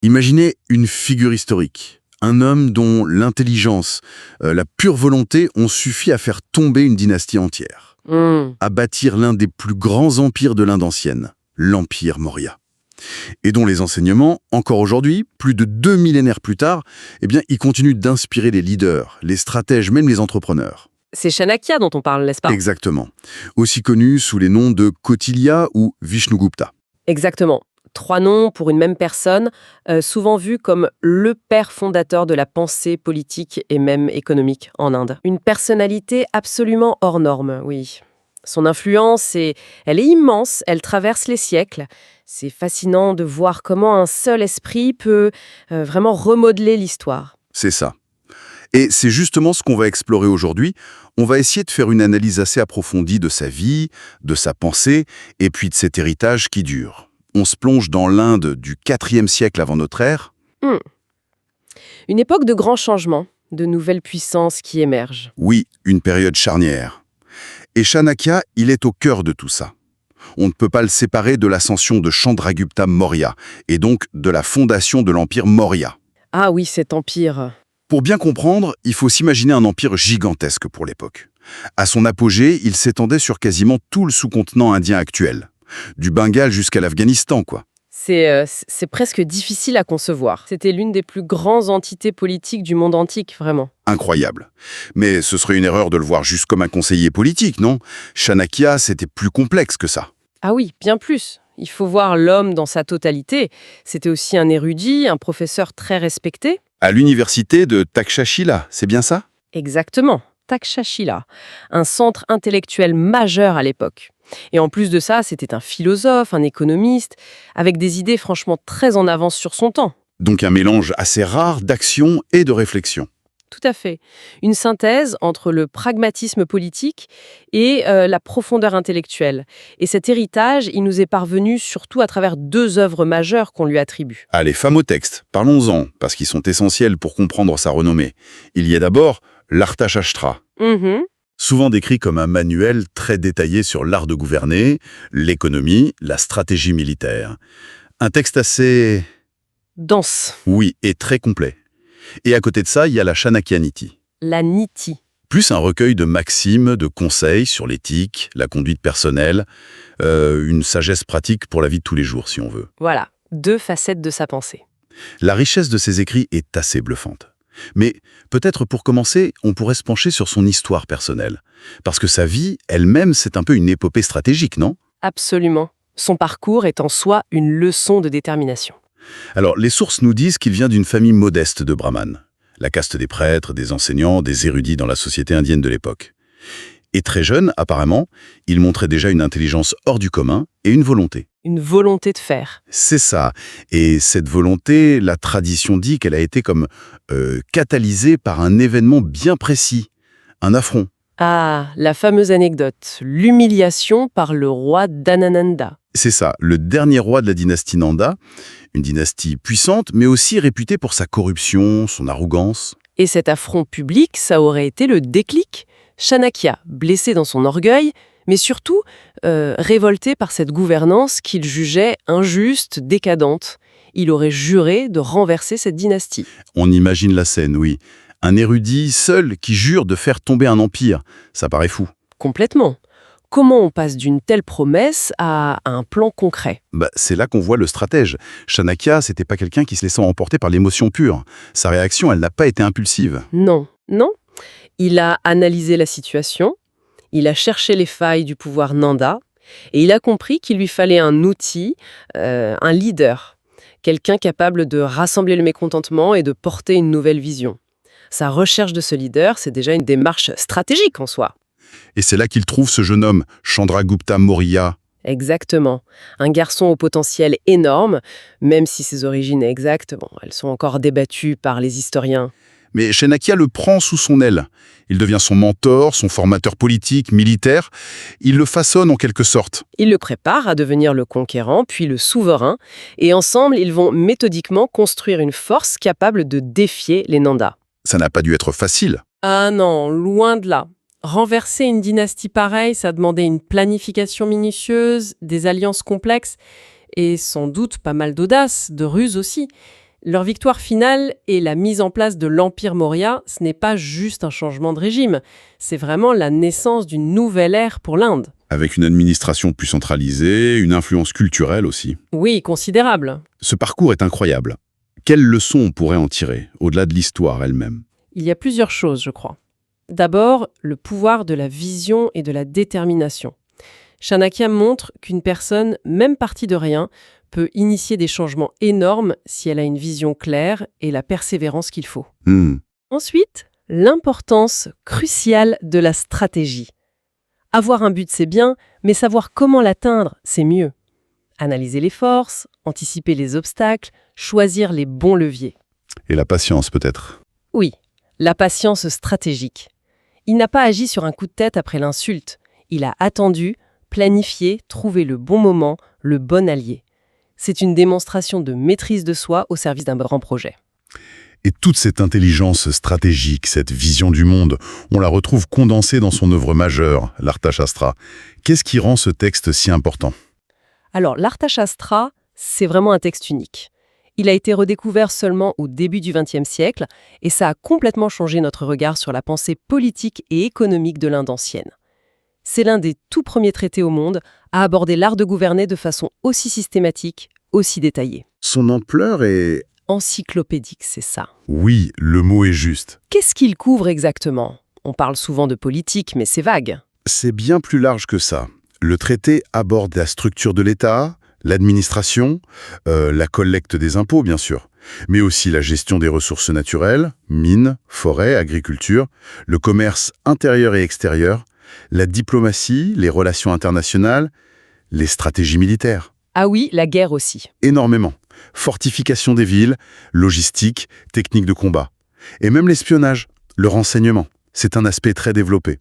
Imaginez une figure historique. Un homme dont l'intelligence, la pure volonté ont suffi à faire tomber une dynastie entière. À bâtir l'un des plus grands empires de l'Inde ancienne, l'Empire Maurya. Et dont les enseignements, encore aujourd'hui, plus de 2 millénaires plus tard, ils continuent d'inspirer les leaders, les stratèges, même les entrepreneurs. C'est Chanakya dont on parle, n'est-ce pas? Exactement. Aussi connu sous les noms de Kautilya ou Vishnugupta. Exactement. 3 noms pour une même personne, souvent vu comme le père fondateur de la pensée politique et même économique en Inde. Une personnalité absolument hors norme, oui. Son influence, elle est immense, elle traverse les siècles. C'est fascinant de voir comment un seul esprit peut vraiment remodeler l'histoire. C'est ça. Et c'est justement ce qu'on va explorer aujourd'hui. On va essayer de faire une analyse assez approfondie de sa vie, de sa pensée, et puis de cet héritage qui dure. On se plonge dans l'Inde du IVe siècle avant notre ère. Une époque de grands changements, de nouvelles puissances qui émergent. Oui, une période charnière. Et Chanakya, il est au cœur de tout ça. On ne peut pas le séparer de l'ascension de Chandragupta Maurya, et donc de la fondation de l'Empire Maurya. Ah oui, cet empire. Pour bien comprendre, il faut s'imaginer un empire gigantesque pour l'époque. À son apogée, il s'étendait sur quasiment tout le sous-continent indien actuel. Du Bengale jusqu'à l'Afghanistan, quoi. C'est presque difficile à concevoir. C'était l'une des plus grandes entités politiques du monde antique, vraiment. Incroyable. Mais ce serait une erreur de le voir juste comme un conseiller politique, non? Chanakya, c'était plus complexe que ça. Ah oui, bien plus. Il faut voir l'homme dans sa totalité. C'était aussi un érudit, un professeur très respecté. À l'université de Takshashila, c'est bien ça? Exactement, Takshashila, un centre intellectuel majeur à l'époque. Et en plus de ça, c'était un philosophe, un économiste, avec des idées franchement très en avance sur son temps. Donc un mélange assez rare d'action et de réflexion. Tout à fait. Une synthèse entre le pragmatisme politique et la profondeur intellectuelle. Et cet héritage, il nous est parvenu surtout à travers 2 œuvres majeures qu'on lui attribue. Ah, les fameux textes, parlons-en, parce qu'ils sont essentiels pour comprendre sa renommée. Il y a d'abord l'Arthashastra, souvent décrit comme un manuel très détaillé sur l'art de gouverner, l'économie, la stratégie militaire. Un texte assez... dense. Oui, et très complet. Et à côté de ça, il y a la Chanakya Niti. La Niti. Plus un recueil de maximes, de conseils sur l'éthique, la conduite personnelle, une sagesse pratique pour la vie de tous les jours, si on veut. Voilà, 2 facettes de sa pensée. La richesse de ses écrits est assez bluffante. Mais peut-être pour commencer, on pourrait se pencher sur son histoire personnelle. Parce que sa vie, elle-même, c'est un peu une épopée stratégique, non? Absolument. Son parcours est en soi une leçon de détermination. Alors, les sources nous disent qu'il vient d'une famille modeste de brahmanes. La caste des prêtres, des enseignants, des érudits dans la société indienne de l'époque. Et très jeune, apparemment, il montrait déjà une intelligence hors du commun et une volonté. Une volonté de faire. C'est ça. Et cette volonté, la tradition dit qu'elle a été comme catalysée par un événement bien précis, un affront. Ah, la fameuse anecdote, l'humiliation par le roi Dhanananda. C'est ça, le dernier roi de la dynastie Nanda, une dynastie puissante, mais aussi réputée pour sa corruption, son arrogance. Et cet affront public, ça aurait été le déclic. Chanakya, blessé dans son orgueil, mais surtout révolté par cette gouvernance qu'il jugeait injuste, décadente. Il aurait juré de renverser cette dynastie. On imagine la scène, oui. Un érudit seul qui jure de faire tomber un empire. Ça paraît fou. Complètement. Comment on passe d'une telle promesse à un plan concret? C'est là qu'on voit le stratège. Chanakya, c'était pas quelqu'un qui se laissait emporter par l'émotion pure. Sa réaction, elle n'a pas été impulsive. Non. Il a analysé la situation, il a cherché les failles du pouvoir Nanda, et il a compris qu'il lui fallait un outil, un leader, quelqu'un capable de rassembler le mécontentement et de porter une nouvelle vision. Sa recherche de ce leader, c'est déjà une démarche stratégique en soi. Et c'est là qu'il trouve ce jeune homme, Chandragupta Maurya. Exactement. Un garçon au potentiel énorme, même si ses origines exactes, elles sont encore débattues par les historiens. Mais Chanakya le prend sous son aile. Il devient son mentor, son formateur politique, militaire. Il le façonne en quelque sorte. Il le prépare à devenir le conquérant, puis le souverain, et ensemble, ils vont méthodiquement construire une force capable de défier les Nanda. Ça n'a pas dû être facile. Ah non, loin de là. Renverser une dynastie pareille, ça demandait une planification minutieuse, des alliances complexes, et sans doute pas mal d'audace, de ruse aussi. Leur victoire finale et la mise en place de l'Empire Maurya, ce n'est pas juste un changement de régime, c'est vraiment la naissance d'une nouvelle ère pour l'Inde. Avec une administration plus centralisée, une influence culturelle aussi. Oui, considérable. Ce parcours est incroyable. Quelles leçons on pourrait en tirer, au-delà de l'histoire elle-même? Il y a plusieurs choses, je crois. D'abord, le pouvoir de la vision et de la détermination. Chanakya montre qu'une personne, même partie de rien, peut initier des changements énormes si elle a une vision claire et la persévérance qu'il faut. Ensuite, l'importance cruciale de la stratégie. Avoir un but, c'est bien, mais savoir comment l'atteindre, c'est mieux. Analyser les forces, anticiper les obstacles, choisir les bons leviers. Et la patience, peut-être? Oui, la patience stratégique. Il n'a pas agi sur un coup de tête après l'insulte. Il a attendu, planifié, trouvé le bon moment, le bon allié. C'est une démonstration de maîtrise de soi au service d'un grand projet. Et toute cette intelligence stratégique, cette vision du monde, on la retrouve condensée dans son œuvre majeure, l'Arthashastra. Qu'est-ce qui rend ce texte si important? Alors, l'Arthashastra, c'est vraiment un texte unique. Il a été redécouvert seulement au début du XXe siècle et ça a complètement changé notre regard sur la pensée politique et économique de l'Inde ancienne. C'est l'un des tout premiers traités au monde à aborder l'art de gouverner de façon aussi systématique, aussi détaillée. Son ampleur est... Encyclopédique, c'est ça. Oui, le mot est juste. Qu'est-ce qu'il couvre exactement? On parle souvent de politique, mais c'est vague. C'est bien plus large que ça. Le traité aborde la structure de l'État, l'administration, la collecte des impôts, bien sûr, mais aussi la gestion des ressources naturelles, mines, forêts, agriculture, le commerce intérieur et extérieur, la diplomatie, les relations internationales, les stratégies militaires. Ah oui, la guerre aussi. Énormément. Fortification des villes, logistique, techniques de combat. Et même l'espionnage, le renseignement. C'est un aspect très développé.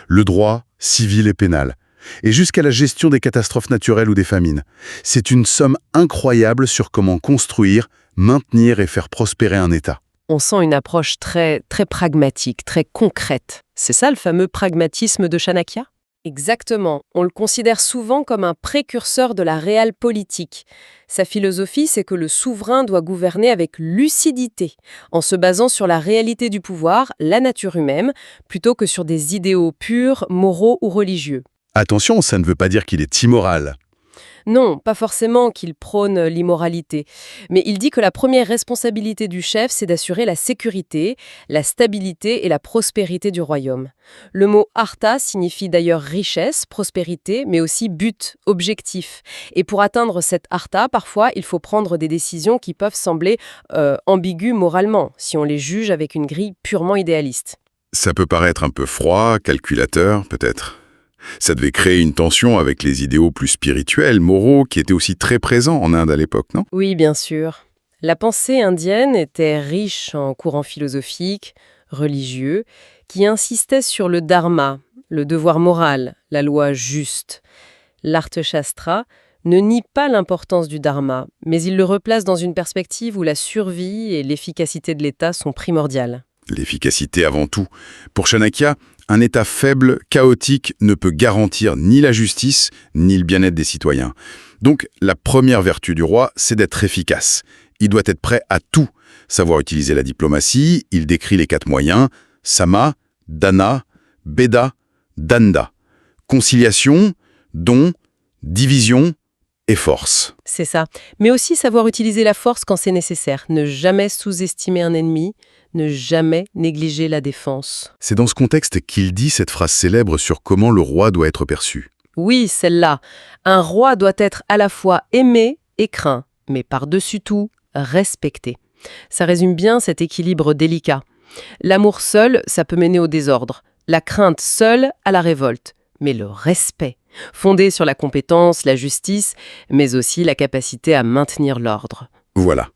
Le droit, civil et pénal. Et jusqu'à la gestion des catastrophes naturelles ou des famines. C'est une somme incroyable sur comment construire, maintenir et faire prospérer un État. On sent une approche très pragmatique, très concrète. C'est ça le fameux pragmatisme de Chanakya? Exactement. On le considère souvent comme un précurseur de la réelle politique. Sa philosophie, c'est que le souverain doit gouverner avec lucidité, en se basant sur la réalité du pouvoir, la nature humaine, plutôt que sur des idéaux purs, moraux ou religieux. Attention, ça ne veut pas dire qu'il est immoral. Non, pas forcément qu'il prône l'immoralité, mais il dit que la première responsabilité du chef, c'est d'assurer la sécurité, la stabilité et la prospérité du royaume. Le mot artha signifie d'ailleurs richesse, prospérité, mais aussi but, objectif. Et pour atteindre cette artha, parfois, il faut prendre des décisions qui peuvent sembler ambiguës moralement, si on les juge avec une grille purement idéaliste. Ça peut paraître un peu froid, calculateur, peut-être. Ça devait créer une tension avec les idéaux plus spirituels, moraux, qui étaient aussi très présents en Inde à l'époque, non? Oui, bien sûr. La pensée indienne était riche en courants philosophiques, religieux, qui insistaient sur le dharma, le devoir moral, la loi juste. L'Arthashastra ne nie pas l'importance du dharma, mais il le replace dans une perspective où la survie et l'efficacité de l'État sont primordiales. L'efficacité avant tout. Pour Chanakya, un État faible, chaotique, ne peut garantir ni la justice, ni le bien-être des citoyens. Donc, la première vertu du roi, c'est d'être efficace. Il doit être prêt à tout. Savoir utiliser la diplomatie, il décrit les 4 moyens, sama, dana, beda, danda. Conciliation, don, division et force. C'est ça. Mais aussi savoir utiliser la force quand c'est nécessaire. Ne jamais sous-estimer un ennemi, ne jamais négliger la défense. C'est dans ce contexte qu'il dit cette phrase célèbre sur comment le roi doit être perçu. Oui, celle-là. Un roi doit être à la fois aimé et craint, mais par-dessus tout, respecté. Ça résume bien cet équilibre délicat. L'amour seul, ça peut mener au désordre. La crainte seule à la révolte. Mais le respect, fondé sur la compétence, la justice, mais aussi la capacité à maintenir l'ordre. Voilà.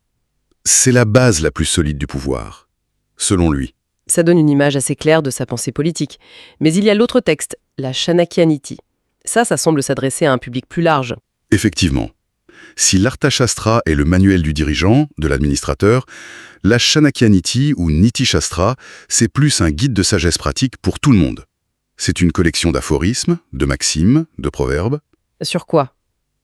C'est la base la plus solide du pouvoir, selon lui. Ça donne une image assez claire de sa pensée politique. Mais il y a l'autre texte, la Chanakyaniti. Ça semble s'adresser à un public plus large. Effectivement. Si l'Arthashastra est le manuel du dirigeant, de l'administrateur, la Chanakyaniti ou Niti Shastra, c'est plus un guide de sagesse pratique pour tout le monde. C'est une collection d'aphorismes, de maximes, de proverbes. Sur quoi?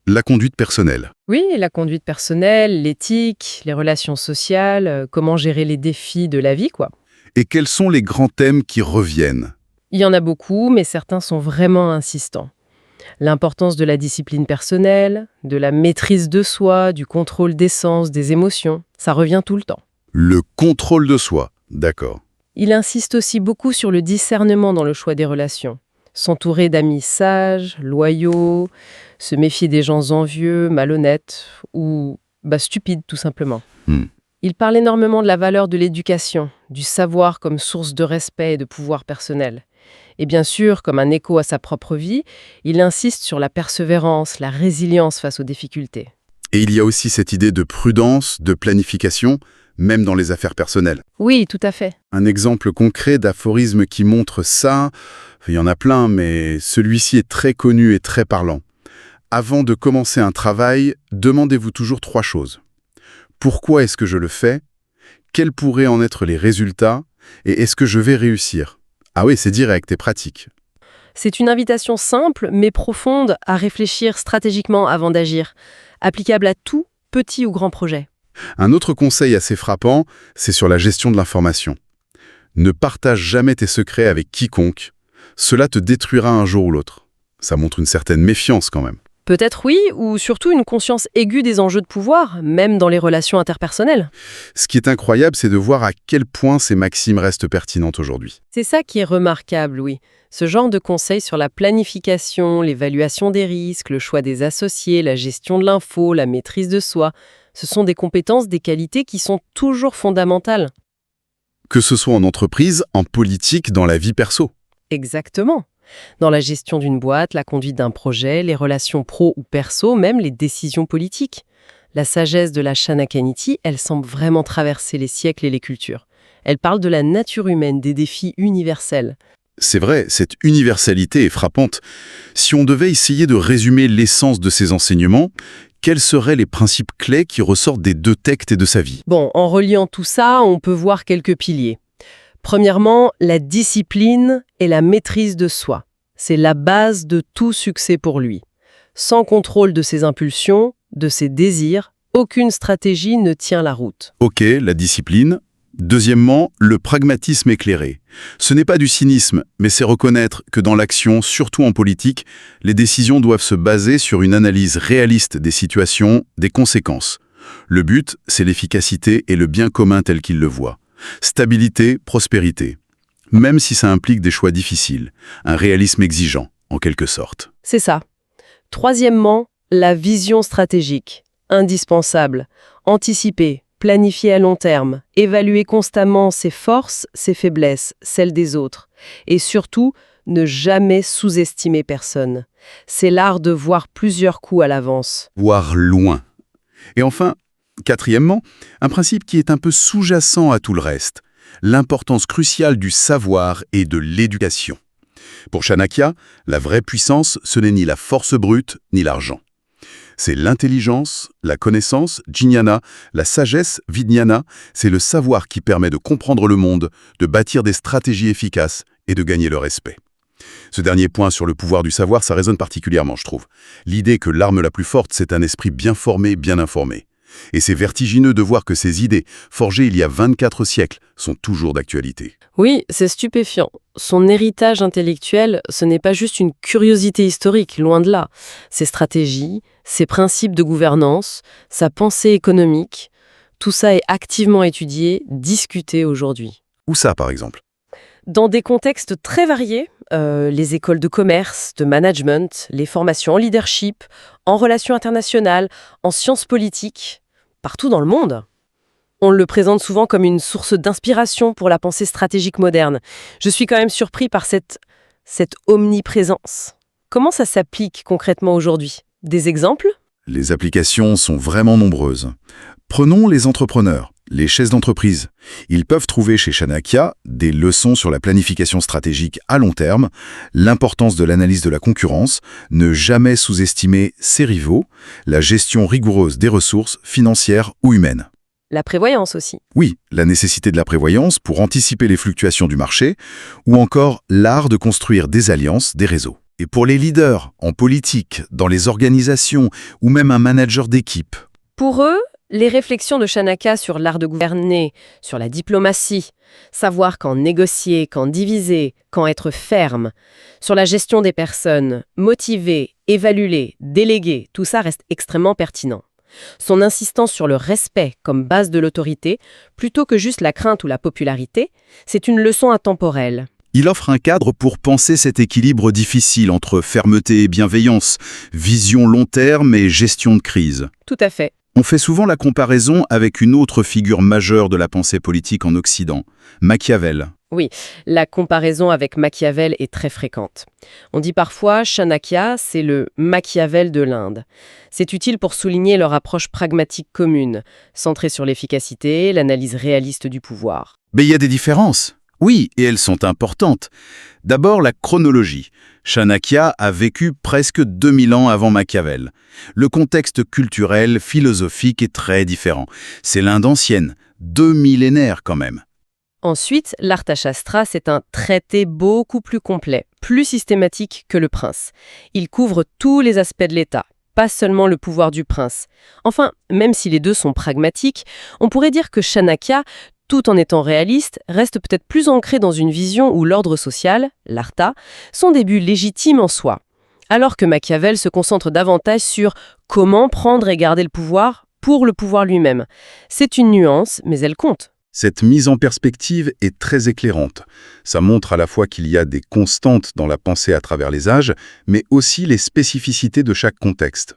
La conduite personnelle. Oui, la conduite personnelle, l'éthique, les relations sociales, comment gérer les défis de la vie, quoi. Et quels sont les grands thèmes qui reviennent? Il y en a beaucoup, mais certains sont vraiment insistants. L'importance de la discipline personnelle, de la maîtrise de soi, du contrôle des sens, des émotions, ça revient tout le temps. Le contrôle de soi, d'accord. Il insiste aussi beaucoup sur le discernement dans le choix des relations. S'entourer d'amis sages, loyaux, se méfier des gens envieux, malhonnêtes ou stupides tout simplement. Hmm. Il parle énormément de la valeur de l'éducation, du savoir comme source de respect et de pouvoir personnel. Et bien sûr, comme un écho à sa propre vie, il insiste sur la persévérance, la résilience face aux difficultés. Et il y a aussi cette idée de prudence, de planification, même dans les affaires personnelles. Oui, tout à fait. Un exemple concret d'aphorisme qui montre ça, il y en a plein, mais celui-ci est très connu et très parlant. Avant de commencer un travail, demandez-vous toujours 3 choses. Pourquoi est-ce que je le fais? Quels pourraient en être les résultats? Et est-ce que je vais réussir? Ah oui, c'est direct et pratique. C'est une invitation simple mais profonde à réfléchir stratégiquement avant d'agir, applicable à tout, petit ou grand projet. Un autre conseil assez frappant, c'est sur la gestion de l'information. Ne partage jamais tes secrets avec quiconque. Cela te détruira un jour ou l'autre. Ça montre une certaine méfiance quand même. Peut-être oui, ou surtout une conscience aiguë des enjeux de pouvoir, même dans les relations interpersonnelles. Ce qui est incroyable, c'est de voir à quel point ces maximes restent pertinentes aujourd'hui. C'est ça qui est remarquable, oui. Ce genre de conseils sur la planification, l'évaluation des risques, le choix des associés, la gestion de l'info, la maîtrise de soi, ce sont des compétences, des qualités qui sont toujours fondamentales. Que ce soit en entreprise, en politique, dans la vie perso. Exactement. Dans la gestion d'une boîte, la conduite d'un projet, les relations pro ou perso, même les décisions politiques. La sagesse de la Shanakyaniti, elle semble vraiment traverser les siècles et les cultures. Elle parle de la nature humaine, des défis universels. C'est vrai, cette universalité est frappante. Si on devait essayer de résumer l'essence de ces enseignements, quels seraient les principes clés qui ressortent des 2 textes et de sa vie? Bon, en reliant tout ça, on peut voir quelques piliers. Premièrement, la discipline et la maîtrise de soi. C'est la base de tout succès pour lui. Sans contrôle de ses impulsions, de ses désirs, aucune stratégie ne tient la route. Ok, la discipline. Deuxièmement, le pragmatisme éclairé. Ce n'est pas du cynisme, mais c'est reconnaître que dans l'action, surtout en politique, les décisions doivent se baser sur une analyse réaliste des situations, des conséquences. Le but, c'est l'efficacité et le bien commun tel qu'il le voit. Stabilité, prospérité. Même si ça implique des choix difficiles, un réalisme exigeant, en quelque sorte. C'est ça. Troisièmement, la vision stratégique. Indispensable. Anticiper, planifier à long terme, évaluer constamment ses forces, ses faiblesses, celles des autres. Et surtout, ne jamais sous-estimer personne. C'est l'art de voir plusieurs coups à l'avance. Voir loin. Et enfin, quatrièmement, un principe qui est un peu sous-jacent à tout le reste, l'importance cruciale du savoir et de l'éducation. Pour Chanakya, la vraie puissance, ce n'est ni la force brute, ni l'argent. C'est l'intelligence, la connaissance, jnana, la sagesse, vijnana, c'est le savoir qui permet de comprendre le monde, de bâtir des stratégies efficaces et de gagner le respect. Ce dernier point sur le pouvoir du savoir, ça résonne particulièrement, je trouve. L'idée que l'arme la plus forte, c'est un esprit bien formé, bien informé. Et c'est vertigineux de voir que ces idées, forgées il y a 24 siècles, sont toujours d'actualité. Oui, c'est stupéfiant. Son héritage intellectuel, ce n'est pas juste une curiosité historique, loin de là. Ses stratégies, ses principes de gouvernance, sa pensée économique, tout ça est activement étudié, discuté aujourd'hui. Où ça, par exemple? Dans des contextes très variés, les écoles de commerce, de management, les formations en leadership, en relations internationales, en sciences politiques, partout dans le monde. On le présente souvent comme une source d'inspiration pour la pensée stratégique moderne. Je suis quand même surpris par cette omniprésence. Comment ça s'applique concrètement aujourd'hui? Des exemples? Les applications sont vraiment nombreuses. Prenons les entrepreneurs, les chefs d'entreprise. Ils peuvent trouver chez Chanakya des leçons sur la planification stratégique à long terme, l'importance de l'analyse de la concurrence, ne jamais sous-estimer ses rivaux, la gestion rigoureuse des ressources financières ou humaines. La prévoyance aussi. Oui, la nécessité de la prévoyance pour anticiper les fluctuations du marché, ou encore l'art de construire des alliances, des réseaux. Et pour les leaders, en politique, dans les organisations, ou même un manager d'équipe? Pour eux, les réflexions de Chanakya sur l'art de gouverner, sur la diplomatie, savoir quand négocier, quand diviser, quand être ferme, sur la gestion des personnes, motiver, évaluer, déléguer, tout ça reste extrêmement pertinent. Son insistance sur le respect comme base de l'autorité, plutôt que juste la crainte ou la popularité, c'est une leçon intemporelle. Il offre un cadre pour penser cet équilibre difficile entre fermeté et bienveillance, vision long terme et gestion de crise. Tout à fait. On fait souvent la comparaison avec une autre figure majeure de la pensée politique en Occident, Machiavel. Oui, la comparaison avec Machiavel est très fréquente. On dit parfois Chanakya, c'est le Machiavel de l'Inde. C'est utile pour souligner leur approche pragmatique commune, centrée sur l'efficacité, l'analyse réaliste du pouvoir. Mais il y a des différences. Oui, et elles sont importantes. D'abord, la chronologie. Chanakya a vécu presque 2000 ans avant Machiavel. Le contexte culturel, philosophique est très différent. C'est l'Inde ancienne, 2 millénaires quand même. Ensuite, l'Arthashastra, c'est un traité beaucoup plus complet, plus systématique que le prince. Il couvre tous les aspects de l'État, pas seulement le pouvoir du prince. Enfin, même si les deux sont pragmatiques, on pourrait dire que Chanakya, tout en étant réaliste, reste peut-être plus ancré dans une vision où l'ordre social, l'Artha, sont des buts légitimes en soi. Alors que Machiavel se concentre davantage sur comment prendre et garder le pouvoir pour le pouvoir lui-même. C'est une nuance, mais elle compte. Cette mise en perspective est très éclairante. Ça montre à la fois qu'il y a des constantes dans la pensée à travers les âges, mais aussi les spécificités de chaque contexte.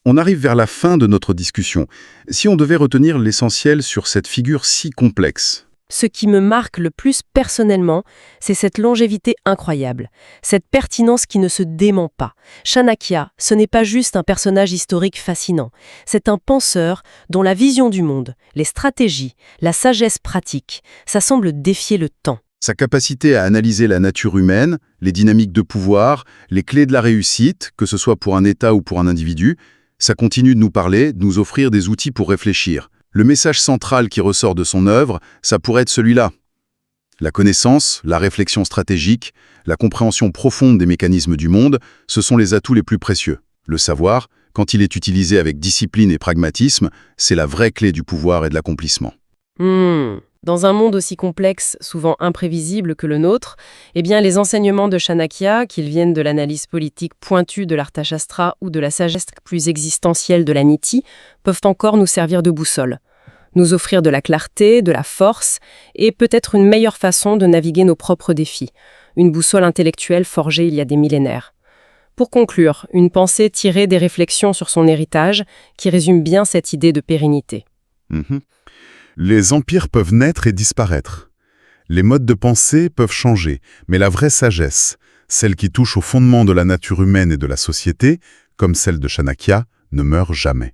On arrive vers la fin de notre discussion. Si on devait retenir l'essentiel sur cette figure si complexe. Ce qui me marque le plus personnellement, c'est cette longévité incroyable, cette pertinence qui ne se dément pas. Chanakya, ce n'est pas juste un personnage historique fascinant, c'est un penseur dont la vision du monde, les stratégies, la sagesse pratique, ça semble défier le temps. Sa capacité à analyser la nature humaine, les dynamiques de pouvoir, les clés de la réussite, que ce soit pour un État ou pour un individu, ça continue de nous parler, de nous offrir des outils pour réfléchir. Le message central qui ressort de son œuvre, ça pourrait être celui-là. La connaissance, la réflexion stratégique, la compréhension profonde des mécanismes du monde, ce sont les atouts les plus précieux. Le savoir, quand il est utilisé avec discipline et pragmatisme, c'est la vraie clé du pouvoir et de l'accomplissement. Dans un monde aussi complexe, souvent imprévisible que le nôtre, eh bien les enseignements de Chanakya, qu'ils viennent de l'analyse politique pointue de l'Arthashastra ou de la sagesse plus existentielle de la Niti, peuvent encore nous servir de boussole, nous offrir de la clarté, de la force et peut-être une meilleure façon de naviguer nos propres défis, une boussole intellectuelle forgée il y a des millénaires. Pour conclure, une pensée tirée des réflexions sur son héritage qui résume bien cette idée de pérennité. Les empires peuvent naître et disparaître. Les modes de pensée peuvent changer, mais la vraie sagesse, celle qui touche au fondement de la nature humaine et de la société, comme celle de Chanakya, ne meurt jamais.